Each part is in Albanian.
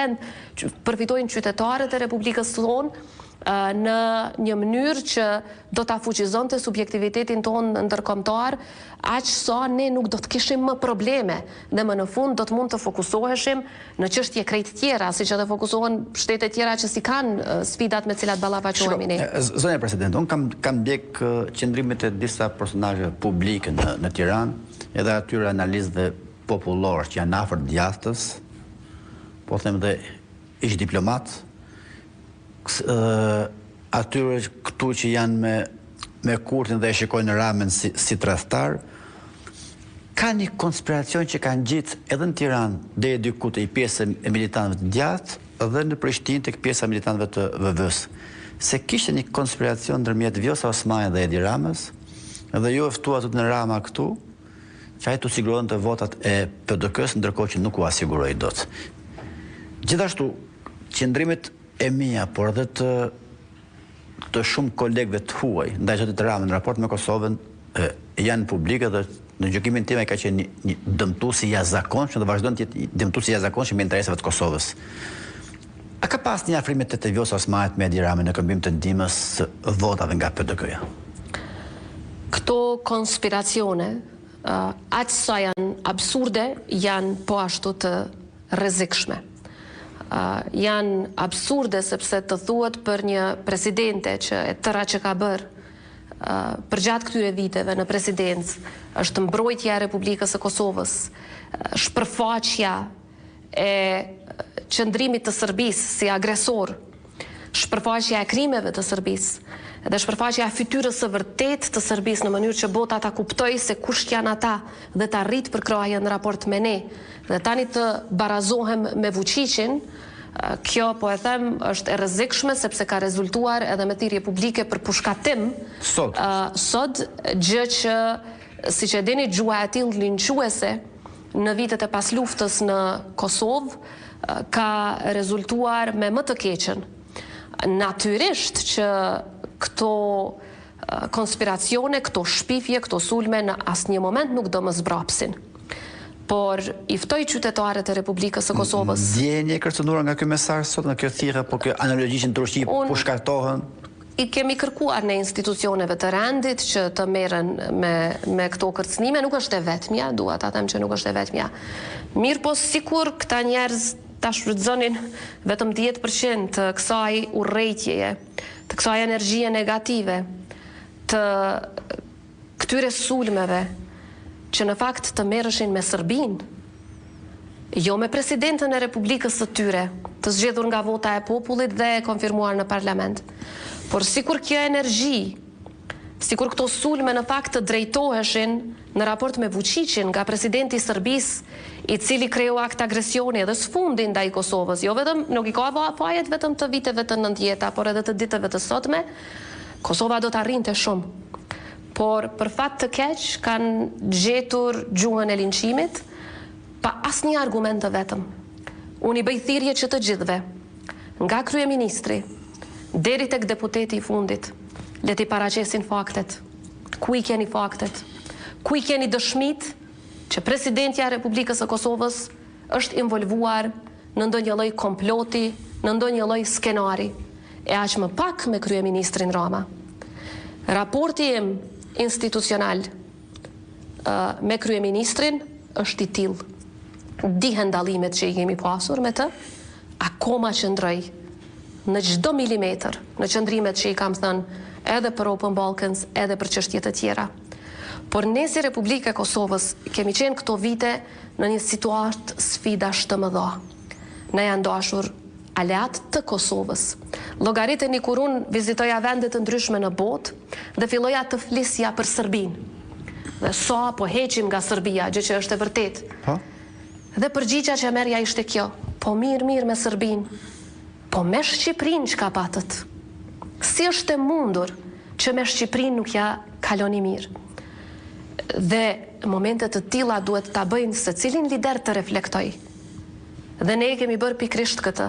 vend, përfitojnë qytetarët e Republikës tonë në një mënyrë që do ta fuqizonte subjektivitetin tonë ndërkombëtar, aq sa ne nuk do të kishim më probleme dhe më në fund do të mund të fokusoheshim në çështje krejt tjera, siç edhe fokusohen shtetet tjera që si kanë sfidat me cilat ballafaqohemi ne. Zonja President, unë kam ndjek qëndrimet e disa personazhe publike në Tiranë, edhe atyre analistëve popullor që janë afër djathtës, po them dhe ish diplomat, atyre këtu që janë me Kurtin dhe e shikojnë Ramën si tradhtar, ka një konspiracion që kanë gjitë edhe në Tiranë dhe diku te pjesë e militantëve të djathtë dhe në Prishtinë tek pjesa e militantëve të VV-s. Se kishte një konspiracion ndërmjet Vjosa Osmani dhe Edi Ramës, dhe ju e ftuat në Rama këtu, që ai të siguronte votat e PDK-s, ndërkohë që nuk u asiguroi dot. Gjithashtu, qëndrimet e mia, por edhe të shumë kolegëve të huaj, ndaj zotit Ramën në raport me Kosovën, janë publike dhe në gjykimin tim ai ka qenë një dëmtues i jashtëzakonshëm dhe vazhdon të jetë dëmtues i jashtëzakonshëm me interesave të Kosovës. A ka pas një afrime të Vjosa Osmanit me Edi Ramën në këmbim të ndihmës votave nga PDK-ja? Këto konspiracione, aq sa janë absurde, janë po ashtu të rrezikshme. Janë absurde sepse të thuhet për një presidente që e tëra që ka bërë përgjatë këtyre viteve në presidencë është mbrojtja e Republikës së Kosovës, shpërfaqja e qëndrimit të Serbisë si agresor, shpërfaqja e krimeve të Serbisë dhe shpërfaqja e fytyrës së vërtetë të Serbisë në mënyrë që bota ta kuptojë se kush janë ata dhe ta rrit përkraje në raport me ne. Dhe tani të barazohem me Vučićin, kjo po e them është e rrezikshme sepse ka rezultuar edhe me thirrje publike për pushkatim sot, gjë që siç e dini gjua e tillë linçuese në vitet e pas luftës në Kosovë ka rezultuar me më të keqen. Natyrisht që këto konspiracione, këto shpifje, këto sulme në asnjë moment nuk do më zbrapsin. Por i ftoj qytetarët e Republikës së Kosovës. Ndjeni e kërcënuar nga ky mesazh sot në kjo thirrje, po kjo analogji që në Turqi pushkatohen? I kemi kërkuar në institucioneve të rendit që të merren me këto kërcënime, nuk është e vetmja, dua ta them që nuk është e vetmja. Mirë po sikur këta njerëz ta shfrytëzonin vetëm 10% të kësaj urrëtjeje, të kësaj energjie negative, të këtyre sulmeve që në fakt të merreshin me Serbinë, jo me presidentën e Republikës së tyre, të zgjedhur nga vota e popullit dhe e konfirmuar në parlament. Por sikur kjo energji, sikur këto sulme në fakt të drejtoheshin në raport me Vučićin nga presidenti i Serbisë, i cili kreu akt agresioni edhe sfundi ndaj Kosovës, jo vetëm nuk i ka fajet vetëm të viteve të 90-ta, por edhe të ditëve të sotme, Kosova do të arrinte shumë. Por për fat të keq kanë gjetur gjuhën e linçimit pa asnjë argument të vetëm. Unë i bëj thirrje që të gjithëve, nga kryeministri deri tek deputeti i fundit, le të paraqesin faktet. Ku i keni faktet? Ku i keni dëshmit që presidentja e Republikës së Kosovës është involvuar në ndonjë lloj komploti, në ndonjë lloj skenari, e aq më pak me kryeministrin Rama. Raporti im institucional me kryeministrin është i tillë. Dihen dallimet që i kemi pasur me të, akoma qëndroj në çdo milimetër në qëndrimet që i kam thënë edhe për Open Balkans, edhe për çështje të tjera. Por ne si Republika e Kosovës kemi qenë këto vite në një situatë sfidash të mëdha. Na janë dashur aleat të Kosovës. Llogariteni kur unë vizitoja vende të ndryshme në botë dhe filloja të flisja për Serbinë. Dhe sa po heqim nga Serbia, gjë që është e vërtetë. Dhe përgjigja që merrja ishte kjo: po mirë me Serbinë, po me Shqipërinë çka patët? Si është e mundur që me Shqipërinë nuk ja kaloni mirë? Dhe momente të tilla duhet ta bëjnë secilin lider të reflektoj. Dhe ne kemi bërë pikrisht këtë.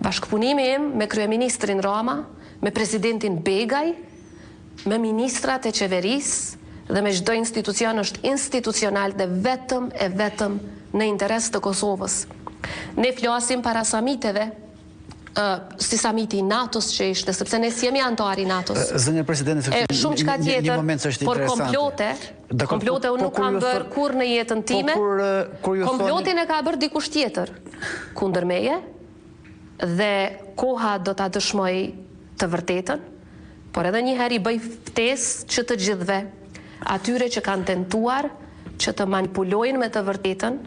Bashkëpunimi im me kryeministrin Rama, me presidentin Begaj, me ministrat e qeverisë dhe me çdo institucion është institucional dhe vetëm në interes të Kosovës. Ne flasim para samiteve, si samiti i NATO-s që ishte, sepse ne si jemi antari NATO-s. Zënja Presidente, shumë çka tjetër, por komplote unë nuk kam bërë kur në jetën time, komplotin e ka bërë dikush tjetër kundër meje, dhe koha do ta dëshmoj të vërtetën, por edhe një herë i bëj ftesë që të gjithëve, atyre që kanë tentuar që të manipulojnë me të vërtetën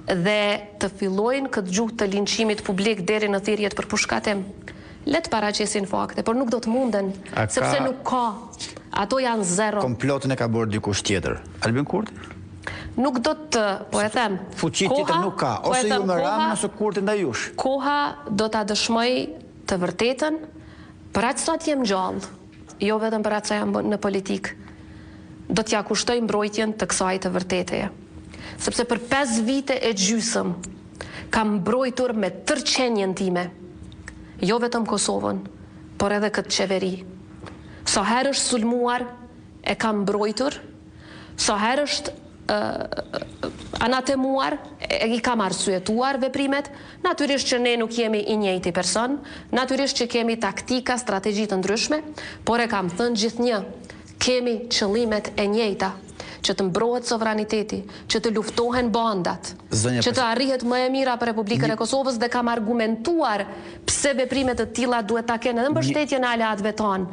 dhe të fillojnë këtë gjuhë të linçimit publik deri në thirrjet për pushkatim. Le të paraqesin fakte, por nuk do të munden, sepse nuk ka. Ato janë zero. Komplotin e ka bërë dikush tjetër. Albin Kurti? Nuk do të, po e them. Fuqi tjetër nuk ka, ose ju me Ramën ose Kurti ndaj jush. Koha do ta dëshmoj të vërtetën, për aq sa të jem gjallë, jo vetëm për aq sa jam në politikë. Do t'ja kushtoj mbrojtjen të kësaj të vërteteje. Sepse për 5 vite e gjysëm kam mbrojtur me tërqenjen time, jo vetëm Kosovën, por edhe këtë qeveri. Sa herë është sulmuar, e kam mbrojtur, sa herë është anatemuar, i kam arsyetuar veprimet, natyrisht që ne nuk jemi i njëjti person, natyrisht që kemi taktika, strategji të ndryshme, por e kam thënë gjithnjë, kemi qëllimet e njëjta, që të mbrohet sovraniteti, që të luftohen bandat, që të arrihet më e mira për Republikën e Kosovës, dhe kam argumentuar pse veprimet të tilla duhet ta kenë edhe mbështetjen e aleatëve tanë.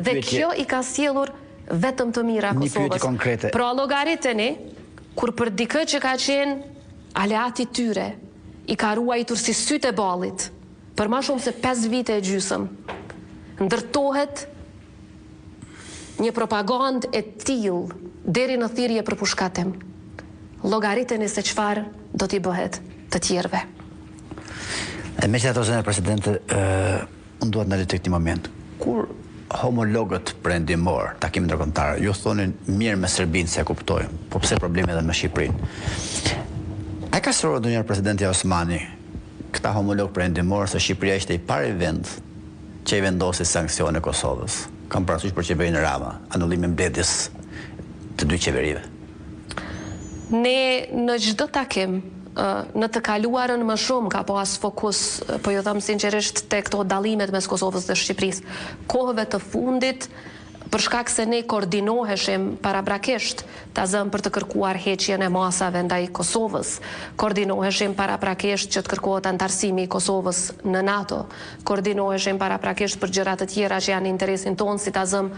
Dhe kjo i ka sjellur vetëm të mira Kosovës. Pra llogariteni, kur për dikë që ka qenë aleati tyre, i ka ruajtur si sytë e ballit, për më shumë se 5 vite e gjysëm, ndërtohet një propagandë e tillë deri në thirrje për pushkatim. Llogariteni se çfarë do t'i bëhet të tjerëve. Meqenëse zënja Presidente, unë dua të ndaloj tek një moment. Kur homologët perëndimor, takime ndërkombëtare, ju thonin mirë me Serbinë se e kuptojmë, po pse problemi edhe me Shqipërinë? A ka siguruar ndonjëherë Presidenti Osmani këta homologë perëndimor se Shqipëria ishte i pari vend që i vendosi sanksione Kosovës? Kam parasysh për qeverinë Rama, anullimin mbledhjes të dy qeverive. Ne në çdo takim, në të kaluarën më shumë ka pas fokus, po ju them sinqerisht, te këto dallimet mes Kosovës dhe Shqipërisë. Kohëve të fundit, për shkak se ne koordinoheshim paraprakisht, ta zëm për të kërkuar heqjen e masave ndaj Kosovës, koordinoheshim paraprakisht që të kërkohet antarësimi i Kosovës në NATO, koordinoheshim paraprakisht për gjëra të tjera që janë interesin tonë, si ta zëm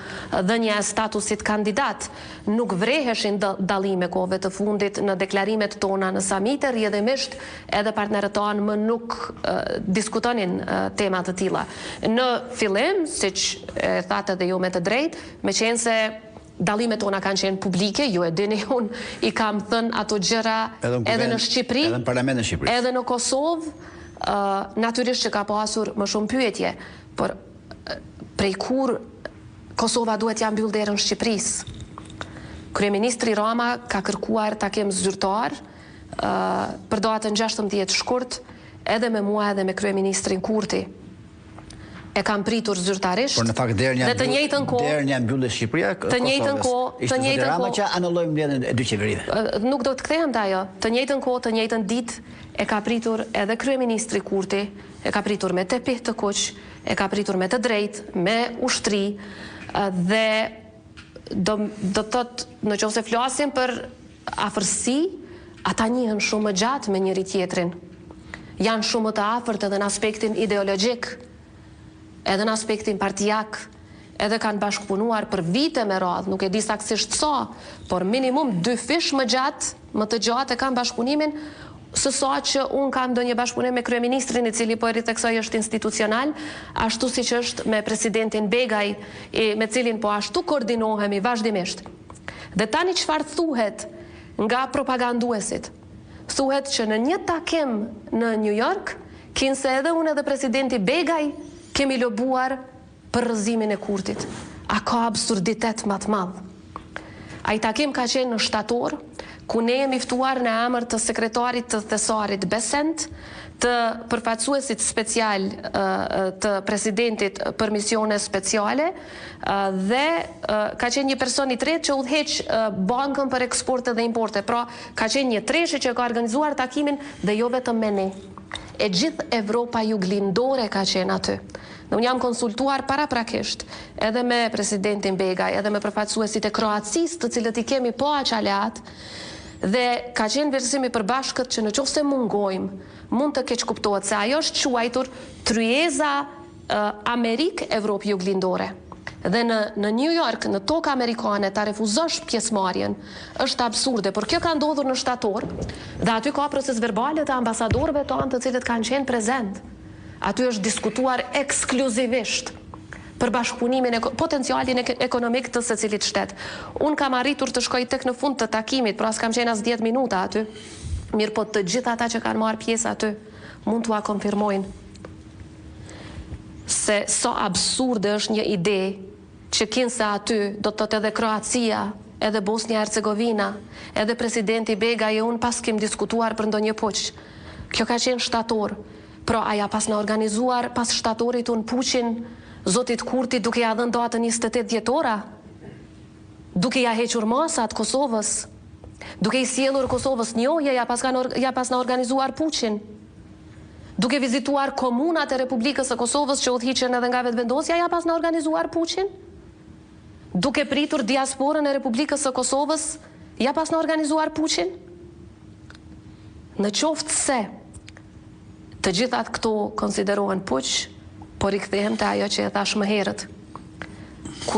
dhënia e statusit kandidat. Nuk vreheshin dallime kohëve të fundit në deklarimet tona në samite, rrjedhimisht edhe partnerët tanë më nuk diskutonin tema të tilla. Në fillim, siç e thatë edhe ju me të drejtë, me qenë se dallimet tona kanë qenë publike, ju e dini, unë i kam thënë ato gjëra edhe në Shqipëri, edhe në Parlamentin e Shqipërisë, edhe në Kosovë, natyrisht që ka pasur më shumë pyetje, por prej kur Kosova duhet ja mbyll derën Shqipërisë? Kryeministri Rama ka kërkuar takim zyrtar për datën 16 shkurt, edhe me mua edhe me kryeministrin Kurti. E kam pritur zyrtarisht. Por në fakt derën ja mbylli Shqipëria Kosovës. Të njëjtën kohë, Rama që anulloi mbledhjen e dy qeverive. Nuk do të kthehem te ajo. Të njëjtën kohë, të njëjtën ditë e ka pritur edhe kryeministri Kurti, e ka pritur me tepih të kuq, e ka pritur me të drejtë, me ushtri, dhe do të thotë, nëse flasim për afërsi, ata njihen shumë më gjatë me njëri tjetrin. Janë shumë të afërt edhe në aspektin ideologjik, edhe në aspektin partijak, edhe kanë bashkëpunuar për vite me radhë, nuk e di saktësisht sa, por minimum 2 fish më të gjatë e kanë bashkëpunimin, sësa që unë kam ndonjë bashkëpunim me kryeministrin, i cili po e rritheksoj është institucional, ashtu si që është me presidentin Begaj, me cilin po ashtu koordinohemi vazhdimisht. Dhe tani çfarë thuhet nga propaganduesit? Thuhet që në një takim në New York, kinse edhe unë edhe presidenti Begaj kemi lobuar për rrëzimin e Kurtit. A ka absurditet më të madh? Ai takim ka qenë në shtator, ku ne jemi ftuar në emër të sekretarit të thesarit Besent, të përfaqësuesit special të presidentit për misione speciale dhe ka qenë një person i tretë që udhëheq bankën për eksporte dhe importe. Pra, ka qenë një treshe që ka organizuar takimin dhe jo vetëm me ne. E gjithë Evropa juglindore ka qenë aty. Dhe unë jam konsultuar paraprakisht edhe me presidentin Begaj, edhe me përfaqësuesit e Kroacisë, të cilët i kemi po aqaleat, dhe ka qenë vlerësimi i përbashkët që në qoftë se mungojmë, mund të keq kuptohet se ajo është quajtur tryeza Amerik-Evropë juglindore. Dhe në New York, në tokë amerikane, ta refuzosh pjesëmarrjen është absurde, por kjo ka ndodhur në shtator, dhe aty ka proces verbale të ambasadorëve tonë të cilët kanë qenë prezent. Aty është diskutuar ekskluzivisht për bashkëpunimin e potencialin ekonomik të secilit shtet. Unë kam arritur të shkoj tek në fund të takimit, pra s'kam qenë as 10 minuta aty. Mirë, po të gjithë ata që kanë marrë pjesë aty mund t'ua konfirmojnë se sa absurde është një ide që kinse aty do të thotë edhe Kroacia, edhe Bosnia-Hercegovina, edhe presidenti Begaj e unë pas kem diskutuar për ndonjë poq. Kjo ka qenë shtator. Pra aja pas në organizuar pas shtatorit unë Puqin, Zotit Kurti duke ja dhënë datën 28 dhjetora, duke ja hequr masat Kosovës, duke i sjellur Kosovës njohje ja pas në organizuar Puqin, duke vizituar komunat e Republikës së Kosovës që udhëhiqen edhe nga vetëvendosja ja pas në organizuar Puqin, duke pritur diasporën e Republikës së Kosovës ja pas në organizuar Puqin. Në qoftë se të gjithat këto konsiderohen puq, por i kthehem te ajo që e thash më herët.